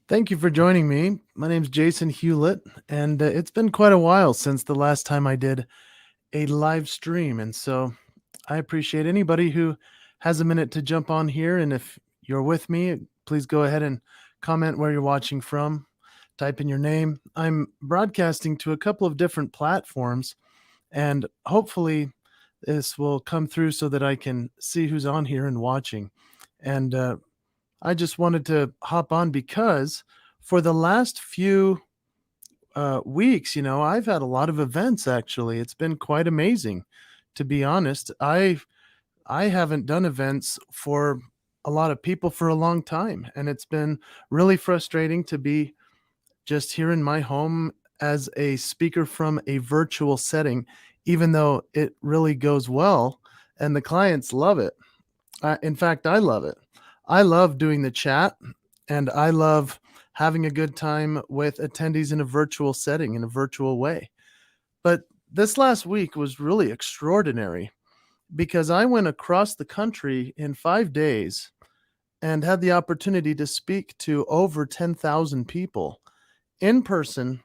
Thank you for joining me. My name's Jason Hewlett, and it's been quite a while since the last time I did a live stream. And so I appreciate anybody who has a minute to jump on here. And if you're with me, please go ahead and comment where you're watching from, type in your name. I'm broadcasting to a couple of different platforms, and hopefully this will come through so that I can see who's on here and watching. And I just wanted to hop on because for the last few weeks, I've had a lot of events actually. It's been quite amazing, to be honest. I haven't done events for a lot of people for a long time, and it's been really frustrating to be just here in my home as a speaker from a virtual setting, even though it really goes well and the clients love it. In fact, I love it. I love doing the chat, and I love having a good time with attendees in a virtual setting, in a virtual way. But this last week was really extraordinary because I went across the country in 5 days and had the opportunity to speak to over 10,000 people in person.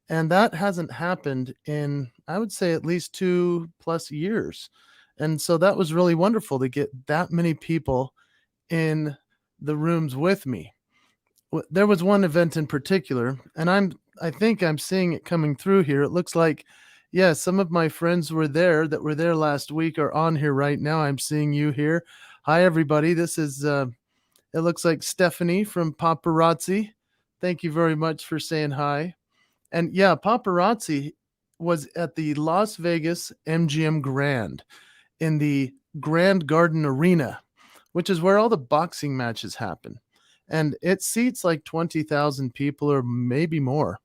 And that hasn't happened in, I would say, at least 2+ years. And so that was really wonderful to get that many people in the rooms with me. There was one event in particular, and I think I'm seeing it coming through here. It looks like, yeah, some of my friends were there that were there last week are on here right now. I'm seeing you here. Hi, everybody. This is, it looks like Stephanie from Paparazzi. Thank you very much for saying hi. And yeah, Paparazzi was at the Las Vegas MGM Grand in the Grand Garden Arena, which is where all the boxing matches happen. And it seats like 20,000 people or maybe more.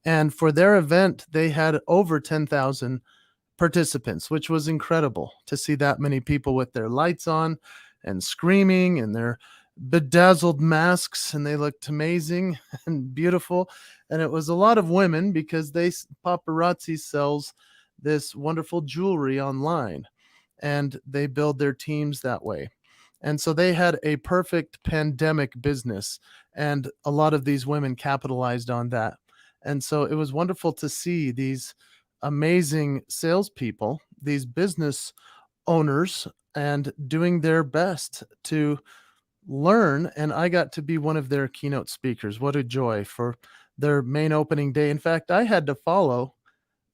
And for their event, they had over 10,000 participants, which was incredible to see that many people with their lights on and screaming and their bedazzled masks, and they looked amazing and beautiful. And it was a lot of women because Paparazzi sells this wonderful jewelry online, and they build their teams that way. And so they had a perfect pandemic business, and a lot of these women capitalized on that. And so it was wonderful to see these amazing salespeople, these business owners, and doing their best to learn. And I got to be one of their keynote speakers. What a joy for their main opening day. In fact, I had to follow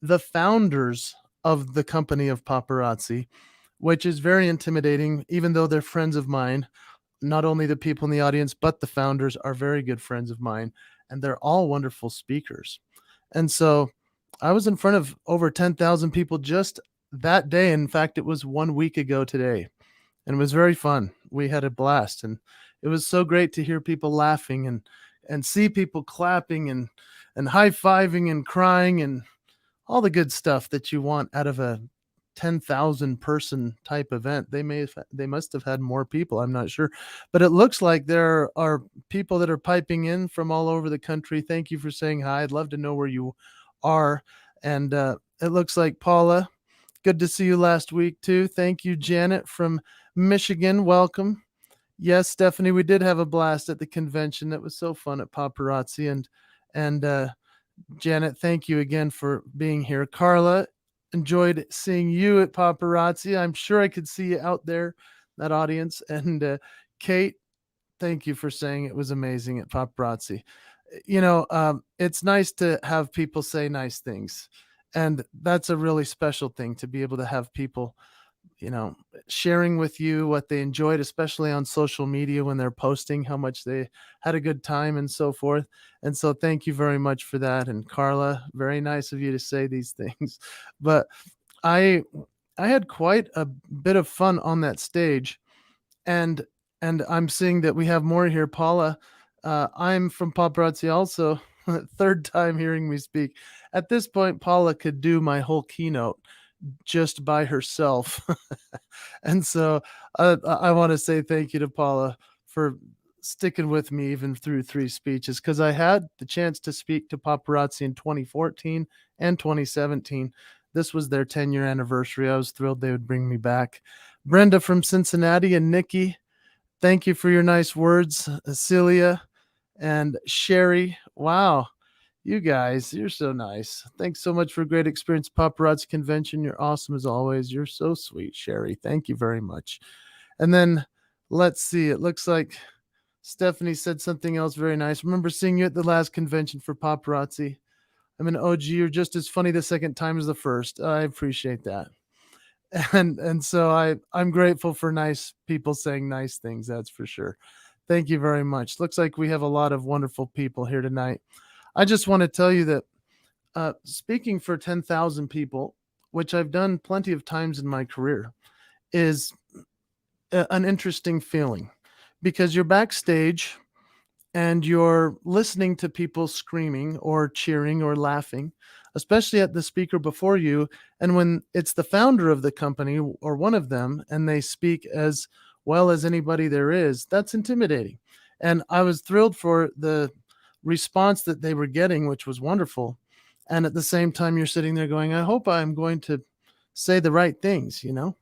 the founders of the company of Paparazzi, which is very intimidating, even though they're friends of mine. Not only the people in the audience, but the founders are very good friends of mine, and they're all wonderful speakers. And so I was in front of over 10,000 people just that day. In fact, it was 1 week ago today, and it was very fun. We had a blast, and it was so great to hear people laughing and see people clapping and high-fiving and crying and all the good stuff that you want out of a 10,000 person type event. They must have had more people, I'm not sure. But it looks like there are people that are piping in from all over the country. Thank you for saying hi. I'd love to know where you are. And it looks like Paula, good to see you last week too. Thank you, Janet from Michigan. Welcome. Yes, Stephanie, we did have a blast at the convention. That was so fun at Paparazzi. And Janet, thank you again for being here. Carla, enjoyed seeing you at Paparazzi. I'm sure I could see you out there, that audience. And Kate, thank you for saying it was amazing at Paparazzi. It's nice to have people say nice things. And that's a really special thing, to be able to have people, sharing with you what they enjoyed, especially on social media when they're posting how much they had a good time and so forth. And so thank you very much for that. And Carla, very nice of you to say these things. But I I had quite a bit of fun on that stage. And I'm seeing that we have more here. Paula, I'm from Paparazzi also. Third time hearing me speak. At this point, Paula could do my whole keynote just by herself. And so I want to say thank you to Paula for sticking with me even through 3 speeches, because I had the chance to speak to Paparazzi in 2014 and 2017. This was their 10-year anniversary. I was thrilled they would bring me back. Brenda from Cincinnati and Nikki, thank you for your nice words. Celia and Sherry. Wow, you guys, you're so nice. Thanks so much for a great experience, Paparazzi Convention. You're awesome as always. You're so sweet, Sherry. Thank you very much. And then let's see, it looks like Stephanie said something else very nice. Remember seeing you at the last convention for Paparazzi. I'm an OG. You're just as funny the second time as the first. I appreciate that. And so I'm grateful for nice people saying nice things, that's for sure. Thank you very much. Looks like we have a lot of wonderful people here tonight. I just want to tell you that speaking for 10,000 people, which I've done plenty of times in my career, is an interesting feeling because you're backstage and you're listening to people screaming or cheering or laughing, especially at the speaker before you. And when it's the founder of the company or one of them, and they speak as well as anybody there is, that's intimidating. And I was thrilled for the response that they were getting, which was wonderful. And at the same time, you're sitting there going, I hope I'm going to say the right things, you know?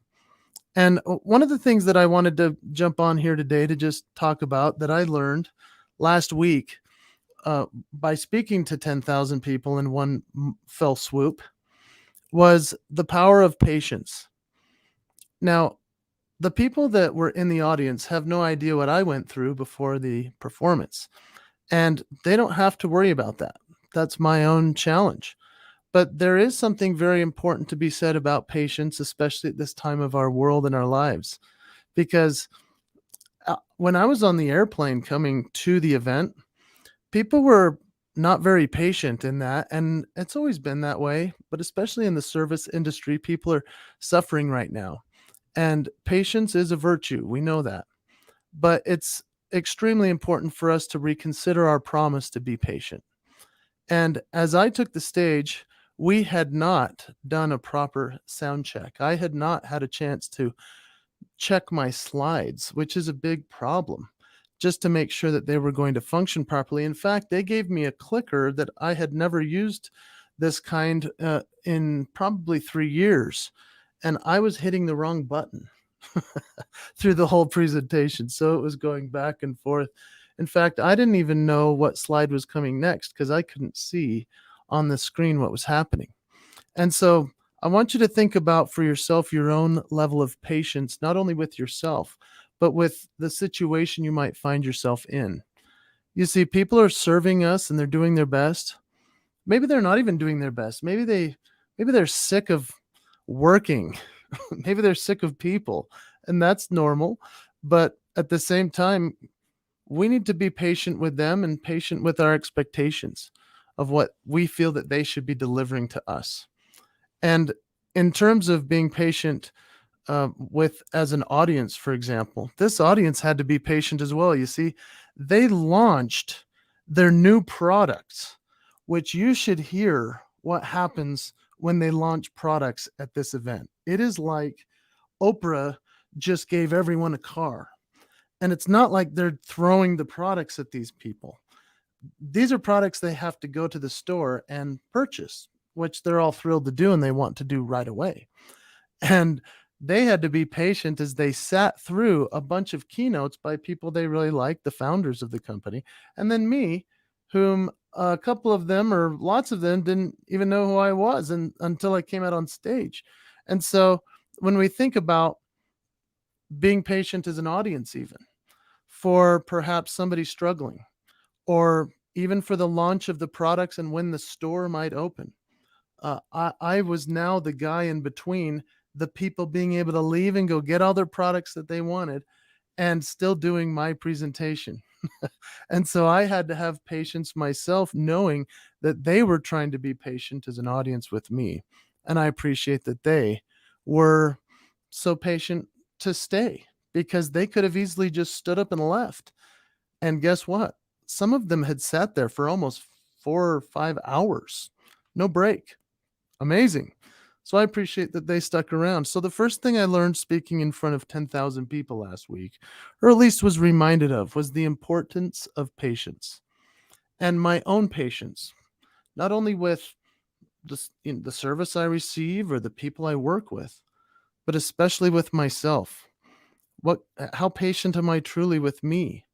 And one of the things that I wanted to jump on here today to just talk about that I learned last week by speaking to 10,000 people in one fell swoop was the power of patience. Now, the people that were in the audience have no idea what I went through before the performance, and they don't have to worry about that. That's my own challenge. But there is something very important to be said about patience, especially at this time of our world and our lives. Because when I was on the airplane coming to the event, people were not very patient in that. And it's always been that way. But especially in the service industry, people are suffering right now. And patience is a virtue. We know that. But it's extremely important for us to reconsider our promise to be patient. And as I took the stage, we had not done a proper sound check. I had not had a chance to check my slides, which is a big problem, just to make sure that they were going to function properly. In fact, they gave me a clicker that I had never used this kind in probably 3 years, and I was hitting the wrong button through the whole presentation. So it was going back and forth. In fact, I didn't even know what slide was coming next because I couldn't see on the screen what was happening. And so I want you to think about for yourself your own level of patience, not only with yourself, but with the situation you might find yourself in. You see, people are serving us and they're doing their best. Maybe they're not even doing their best. Maybe they're sick of working. Maybe they're sick of people, and that's normal. But at the same time, we need to be patient with them and patient with our expectations of what we feel that they should be delivering to us. And in terms of being patient with as an audience, for example, this audience had to be patient as well. You see, they launched their new products, which you should hear what happens when they launch products at this event. It is like Oprah just gave everyone a car. And it's not like they're throwing the products at these people. These are products they have to go to the store and purchase, which they're all thrilled to do and they want to do right away. And they had to be patient as they sat through a bunch of keynotes by people they really liked, the founders of the company, and then me, whom a couple of them or lots of them didn't even know who I was until I came out on stage. And so when we think about being patient as an audience, even for perhaps somebody struggling, or even for the launch of the products and when the store might open. I was now the guy in between the people being able to leave and go get all their products that they wanted and still doing my presentation. And so I had to have patience myself, knowing that they were trying to be patient as an audience with me. And I appreciate that they were so patient to stay because they could have easily just stood up and left. And guess what? Some of them had sat there for almost 4 or 5 hours. No break. Amazing. So I appreciate that they stuck around. So the first thing I learned speaking in front of 10,000 people last week, or at least was reminded of, was the importance of patience and my own patience, not only with the service I receive or the people I work with, but especially with myself. How patient am I truly with me?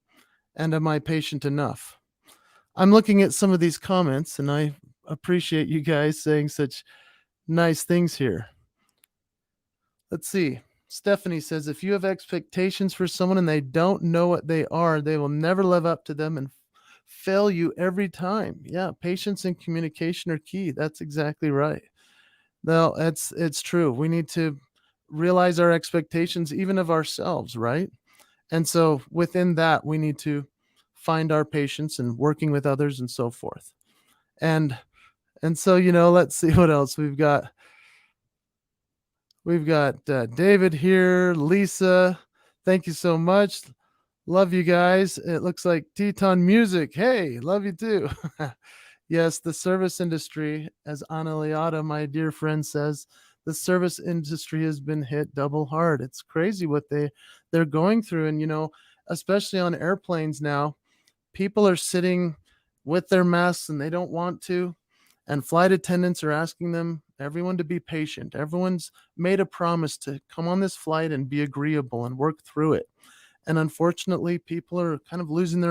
And am I patient enough? I'm looking at some of these comments, and I appreciate you guys saying such nice things here. Let's see. Stephanie says, if you have expectations for someone and they don't know what they are, they will never live up to them and fail you every time. Yeah, patience and communication are key. That's exactly right. No, it's true. We need to realize our expectations even of ourselves, right? And so within that, we need to find our patience and working with others and so forth. And and so, let's see what else we've got. We've got David here, Lisa. Thank you so much. Love you guys. It looks like Teton Music. Hey, love you too. Yes, the service industry, as Ana Liata, my dear friend, says, the service industry has been hit double hard. It's crazy what they're going through, and especially on airplanes now, people are sitting with their masks and they don't want to, and flight attendants are asking them everyone to be patient. Everyone's made a promise to come on this flight and be agreeable and work through it. And unfortunately, people are kind of losing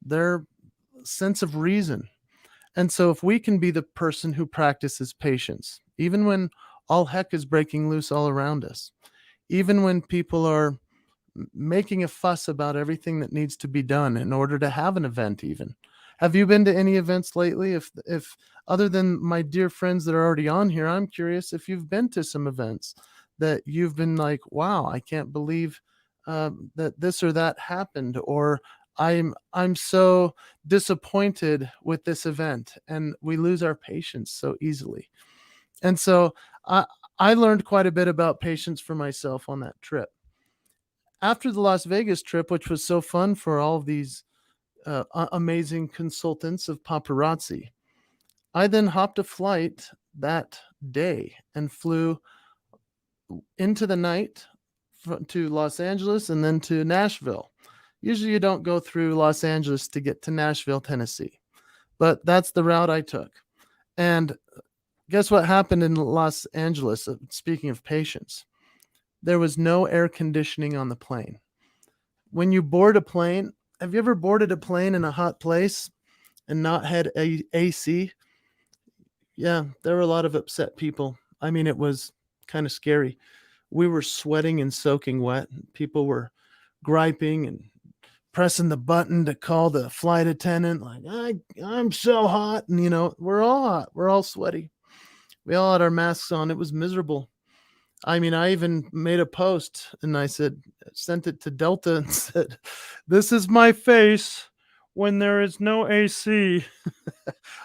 their sense of reason. And so if we can be the person who practices patience, even when all heck is breaking loose all around us, even when people are making a fuss about everything that needs to be done in order to have an event, even. Have you been to any events lately? If other than my dear friends that are already on here, I'm curious if you've been to some events that you've been like, wow, I can't believe that this or that happened, or I'm so disappointed with this event, and we lose our patience so easily. And so I learned quite a bit about patience for myself on that trip. After the Las Vegas trip, which was so fun for all of these amazing consultants of paparazzi, I then hopped a flight that day and flew into the night to Los Angeles and then to Nashville. Usually you don't go through Los Angeles to get to Nashville, Tennessee, but that's the route I took. And guess what happened in Los Angeles? Speaking of patience, there was no air conditioning on the plane. When you board a plane, have you ever boarded a plane in a hot place and not had AC? Yeah, there were a lot of upset people. I mean, it was kind of scary. We were sweating and soaking wet. People were griping and pressing the button to call the flight attendant, like, I'm so hot. And, we're all hot. We're all sweaty. We all had our masks on. It was miserable. I mean, I even made a post and I sent it to Delta and said, this is my face when there is no AC.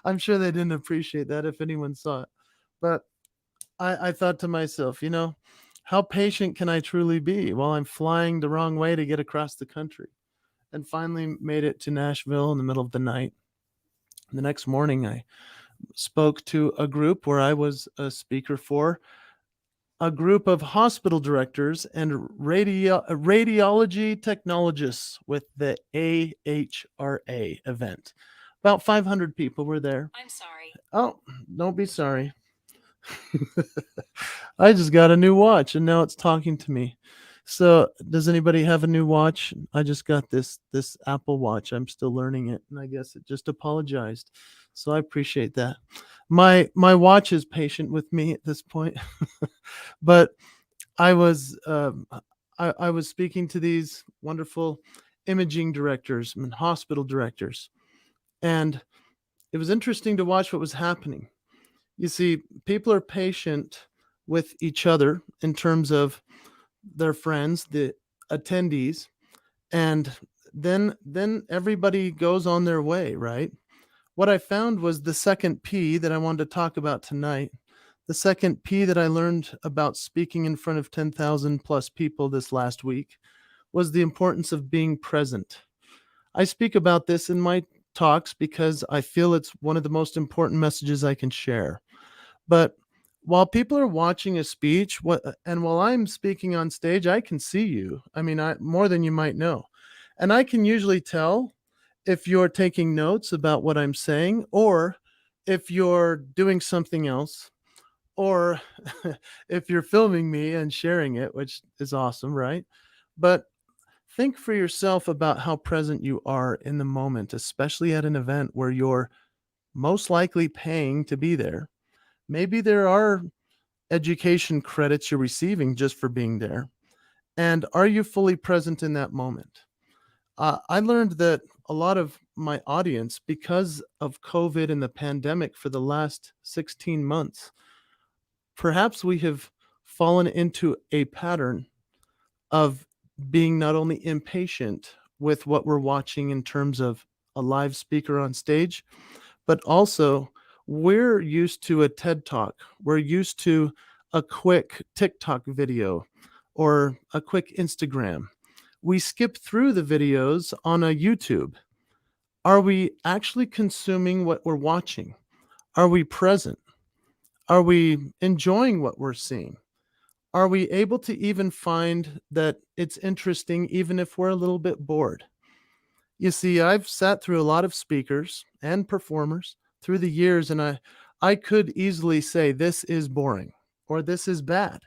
I'm sure they didn't appreciate that if anyone saw it. But I thought to myself, how patient can I truly be while I'm flying the wrong way to get across the country? And finally made it to Nashville in the middle of the night. The next morning, I spoke to a group where I was a speaker for a group of hospital directors and radiology technologists with the AHRA event. About 500 people were there. I'm sorry. Oh, don't be sorry. I just got a new watch and now it's talking to me. So, does anybody have a new watch? I just got this Apple Watch. I'm still learning it, and I guess it just apologized. So I appreciate that. My watch is patient with me at this point. But I was I was speaking to these wonderful imaging directors and hospital directors, and it was interesting to watch what was happening. You see, people are patient with each other in terms of their friends, the attendees, and then everybody goes on their way, right? What I found was the second P that I wanted to talk about tonight. The second P that I learned about speaking in front of 10,000 plus people this last week was the importance of being present. I speak about this in my talks because I feel it's one of the most important messages I can share. But while people are watching a speech, and while I'm speaking on stage, I can see you. I mean, I more than you might know. And I can usually tell if you're taking notes about what I'm saying, or if you're doing something else, or if you're filming me and sharing it, which is awesome, right? But think for yourself about how present you are in the moment, especially at an event where you're most likely paying to be there. Maybe there are education credits you're receiving just for being there. And are you fully present in that moment? I learned that a lot of my audience, because of COVID and the pandemic for the last 16 months, perhaps we have fallen into a pattern of being not only impatient with what we're watching in terms of a live speaker on stage, but also we're used to a TED Talk. We're used to a quick TikTok video or a quick Instagram. We skip through the videos on a YouTube. Are we actually consuming what we're watching? Are we present? Are we enjoying what we're seeing? Are we able to even find that it's interesting even if we're a little bit bored? You see, I've sat through a lot of speakers and performers through the years, and I could easily say this is boring or this is bad.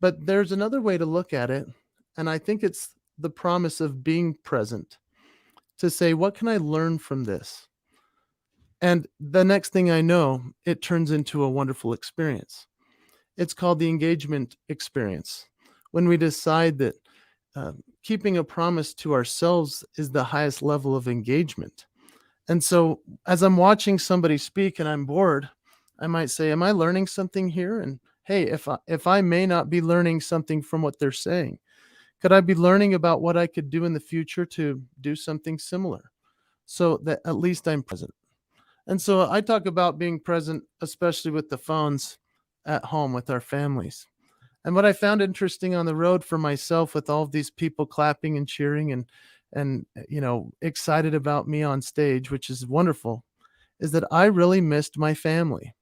But there's another way to look at it, and I think it's the promise of being present to say, what can I learn from this? And the next thing I know, it turns into a wonderful experience. It's called the engagement experience. When we decide that keeping a promise to ourselves is the highest level of engagement. And so, as I'm watching somebody speak and I'm bored, I might say, "Am I learning something here?" And hey, if I may not be learning something from what they're saying, could I be learning about what I could do in the future to do something similar, so that at least I'm present? And so I talk about being present, especially with the phones at home with our families. And what I found interesting on the road for myself with all of these people clapping and cheering and excited about me on stage, which is wonderful, is that I really missed my family.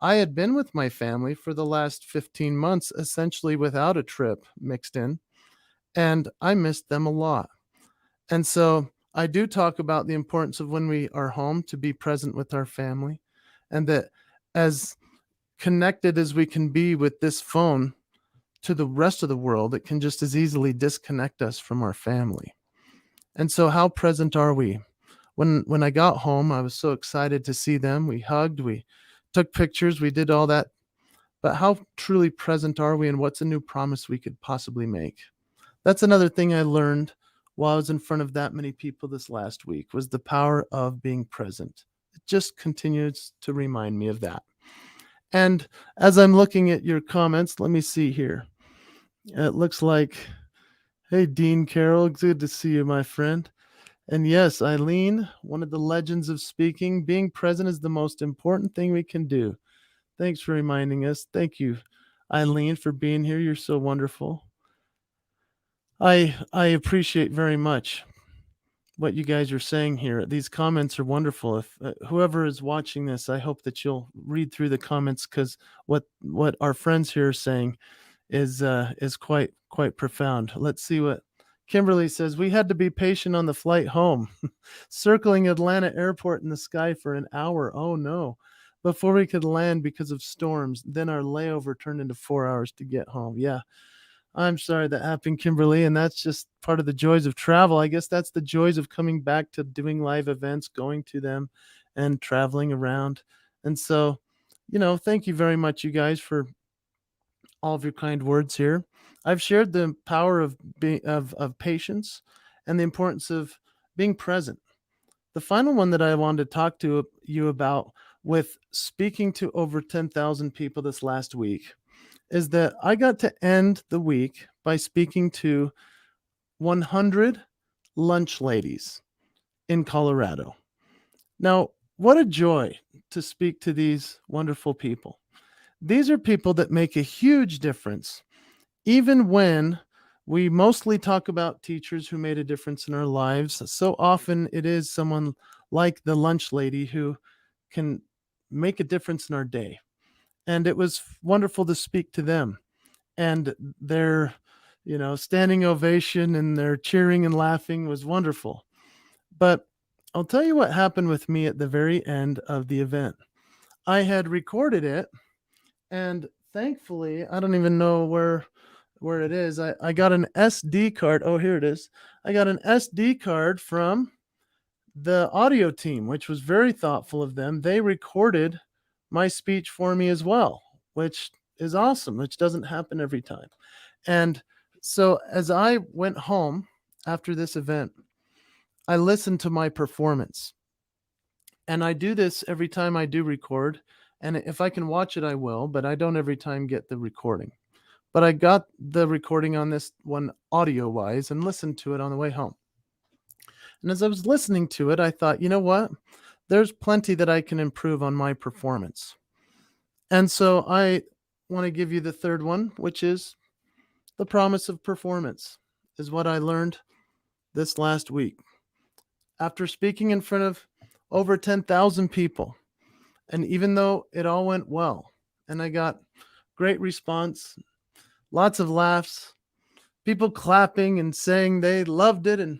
I had been with my family for the last 15 months, essentially without a trip mixed in, and I missed them a lot. And so I do talk about the importance of when we are home to be present with our family, and that as connected as we can be with this phone to the rest of the world, it can just as easily disconnect us from our family. And so how present are we? When I got home, I was so excited to see them. We hugged, we took pictures, we did all that. But how truly present are we, and what's a new promise we could possibly make? That's another thing I learned while I was in front of that many people this last week, was the power of being present. It just continues to remind me of that. And as I'm looking at your comments, let me see here. It looks like, hey, Dean Carroll, good to see you, my friend. And yes, Eileen, one of the legends of speaking, being present is the most important thing we can do. Thanks for reminding us. Thank you, Eileen, for being here. You're so wonderful. I appreciate very much what you guys are saying here. These comments are wonderful. If whoever is watching this, I hope that you'll read through the comments, because what our friends here are saying is quite profound. Let's see what Kimberly says. We had to be patient on the flight home, circling Atlanta airport in the sky for an hour. Oh no. Before we could land because of storms. Then our layover turned into 4 hours to get home. Yeah. I'm sorry that happened, Kimberly, and that's just part of the joys of travel. I guess that's the joys of coming back to doing live events, going to them and traveling around. And so, thank you very much, you guys, for all of your kind words here. I've shared the power of being of patience and the importance of being present. The final one that I wanted to talk to you about, with speaking to over 10,000 people this last week, is that I got to end the week by speaking to 100 lunch ladies in Colorado. Now, what a joy to speak to these wonderful people. These are people that make a huge difference, even when we mostly talk about teachers who made a difference in our lives. So often it is someone like the lunch lady who can make a difference in our day. And it was wonderful to speak to them, and their standing ovation and their cheering and laughing was wonderful. But I'll tell you what happened with me at the very end of the event. I had recorded it, and thankfully, I don't even know where it is. I got an SD card. Oh, here it is. I got an SD card from the audio team, which was very thoughtful of them. They recorded my speech for me as well, which is awesome, which doesn't happen every time. And so as I went home after this event, I listened to my performance. And I do this every time I do record. And if I can watch it, I will, but I don't every time get the recording. But I got the recording on this one audio wise and listened to it on the way home. And as I was listening to it, I thought, you know what? There's plenty that I can improve on my performance. And so I want to give you the third one, which is the promise of performance, is what I learned this last week. After speaking in front of over 10,000 people, and even though it all went well, and I got great response, lots of laughs, people clapping and saying they loved it, and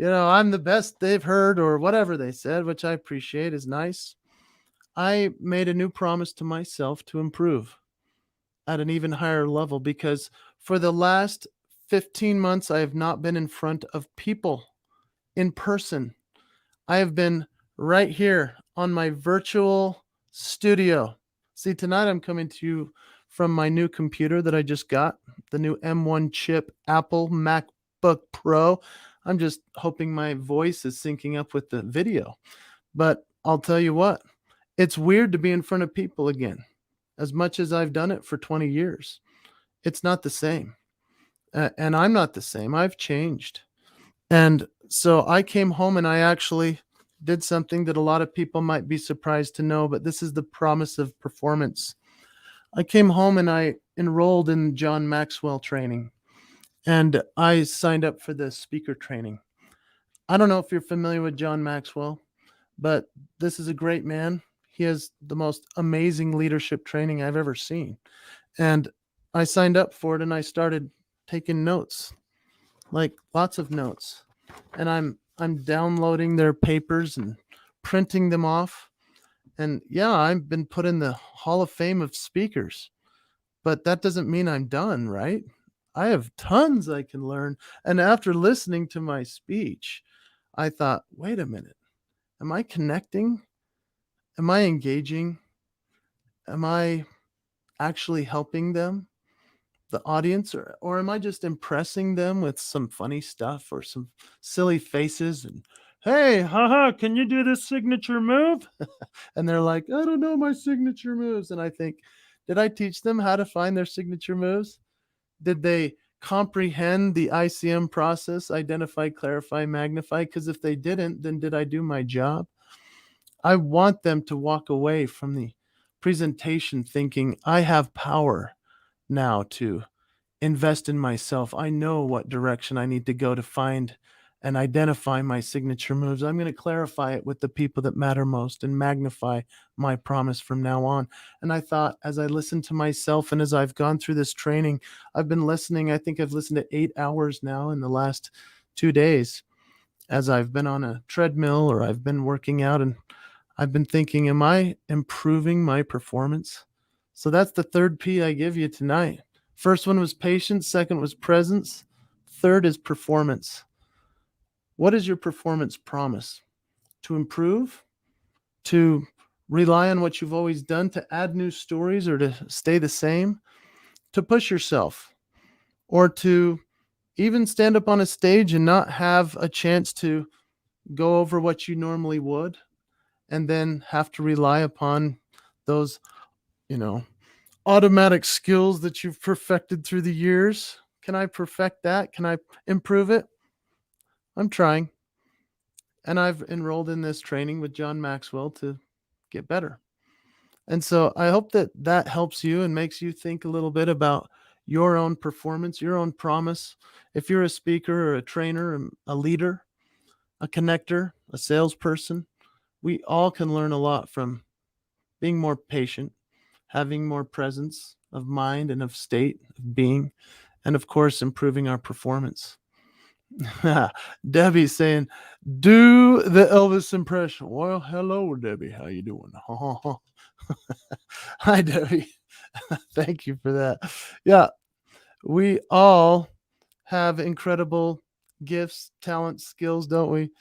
I'm the best they've heard, or whatever they said, which I appreciate, is nice. I made a new promise to myself to improve at an even higher level, because for the last 15 months, I have not been in front of people in person. I have been right here on my virtual studio. See, tonight I'm coming to you from my new computer that I just got, the new M1 chip Apple MacBook Pro. I'm just hoping my voice is syncing up with the video. But I'll tell you what, it's weird to be in front of people again. As much as I've done it for 20 years, it's not the same. And I'm not the same. I've changed. And so I came home and I actually did something that a lot of people might be surprised to know, but this is the promise of performance. I came home and I enrolled in John Maxwell training, and I signed up for the speaker training. I don't know if you're familiar with John Maxwell, but this is a great man. He has the most amazing leadership training I've ever seen. And I signed up for it and I started taking notes, like lots of notes. And I'm downloading their papers and printing them off. And yeah, I've been put in the Hall of Fame of speakers, but that doesn't mean I'm done, right? I have tons I can learn. And after listening to my speech, I thought, wait a minute, am I connecting? Am I engaging? Am I actually helping them, the audience, or am I just impressing them with some funny stuff or some silly faces and, hey, haha, can you do this signature move? And they're like, I don't know my signature moves. And I think, did I teach them how to find their signature moves? Did they comprehend the ICM process, identify, clarify, magnify? Because if they didn't, then did I do my job? I want them to walk away from the presentation thinking, I have power now to invest in myself. I know what direction I need to go to find and identify my signature moves. I'm going to clarify it with the people that matter most and magnify my promise from now on. And I thought, as I listened to myself and as I've gone through this training, I've been listening. I think I've listened to 8 hours now in the last 2 days as I've been on a treadmill or I've been working out, and I've been thinking, am I improving my performance? So that's the third P I give you tonight. First one was patience. Second was presence. Third is performance. What is your performance promise? To improve? To rely on what you've always done? To add new stories or to stay the same? To push yourself? Or to even stand up on a stage and not have a chance to go over what you normally would, and then have to rely upon those, automatic skills that you've perfected through the years? Can I perfect that? Can I improve it? I'm trying. And I've enrolled in this training with John Maxwell to get better. And so I hope that that helps you and makes you think a little bit about your own performance, your own promise. If you're a speaker or a trainer, a leader, a connector, a salesperson, we all can learn a lot from being more patient, having more presence of mind and of state of being, and of course, improving our performance. Debbie's saying, do the Elvis impression. Well, hello, Debbie. How you doing? Hi, Debbie. Thank you for that. Yeah, We all have incredible gifts, talents, skills, don't we?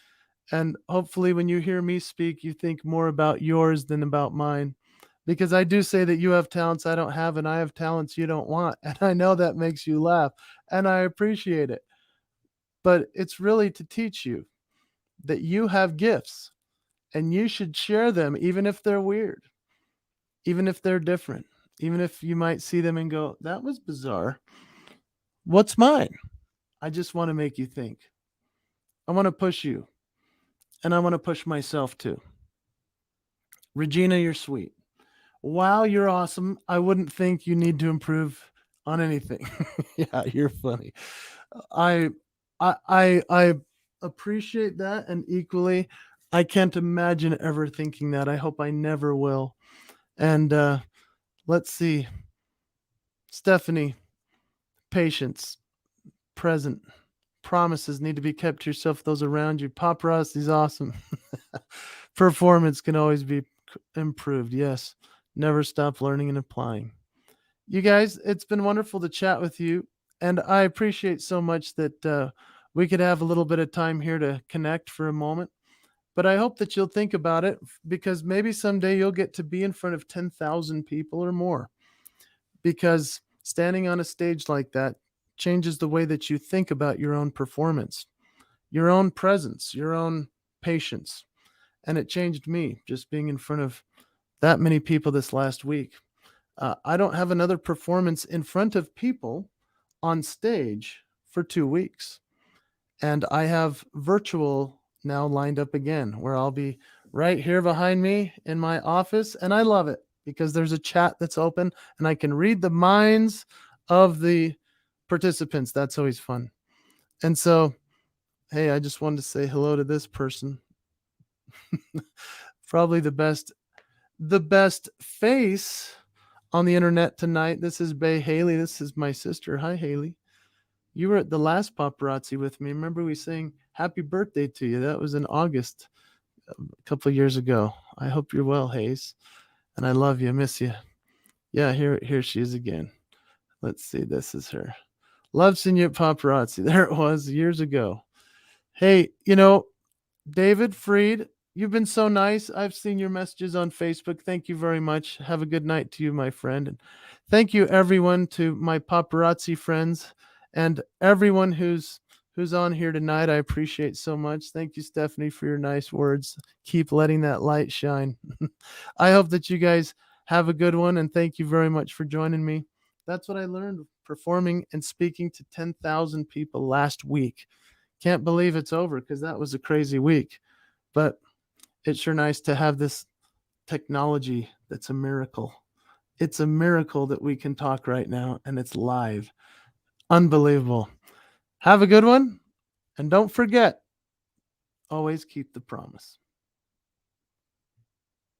And hopefully, when you hear me speak, you think more about yours than about mine. Because I do say that you have talents I don't have, and I have talents you don't want. And I know that makes you laugh, and I appreciate it. But it's really to teach you that you have gifts and you should share them, even if they're weird, even if they're different, even if you might see them and go, that was bizarre. What's mine? I just want to make you think. I want to push you, and I want to push myself too. Regina, you're sweet. Wow, you're awesome. I wouldn't think you need to improve on anything. Yeah, you're funny. I I appreciate that, and equally I can't imagine ever thinking that. I hope I never will. And let's see. Stephanie, patience, present. Promises need to be kept to yourself, those around you. Paparazzi's awesome. Performance can always be improved. Yes. Never stop learning and applying. You guys, it's been wonderful to chat with you. And I appreciate so much that we could have a little bit of time here to connect for a moment. But I hope that you'll think about it because maybe someday you'll get to be in front of 10,000 people or more. Because standing on a stage like that changes the way that you think about your own performance, your own presence, your own patience. And it changed me just being in front of that many people this last week. I don't have another performance in front of people on stage for 2 weeks. And I have virtual now lined up again, where I'll be right here behind me in my office. And I love it because there's a chat that's open and I can read the minds of the participants. That's always fun. And so, hey, I just wanted to say hello to this person. Probably the best face on the internet tonight. This is Bay Haley. This is my sister. Hi, Haley. You were at the last paparazzi with me. Remember we sang happy birthday to you? That was in August a couple of years ago. I hope you're well, Hayes. And I love you. Miss you. Yeah, here she is again. Let's see. This is her. Love seeing you at paparazzi. There it was years ago. Hey, David Freed, you've been so nice. I've seen your messages on Facebook. Thank you very much. Have a good night to you, my friend. And thank you everyone, to my paparazzi friends and everyone who's on here tonight. I appreciate so much. Thank you, Stephanie, for your nice words. Keep letting that light shine. I hope that you guys have a good one, and thank you very much for joining me. That's what I learned performing and speaking to 10,000 people last week. Can't believe it's over because that was a crazy week. But it's sure nice to have this technology that's a miracle. It's a miracle that we can talk right now and it's live. Unbelievable. Have a good one. And don't forget, always keep the promise.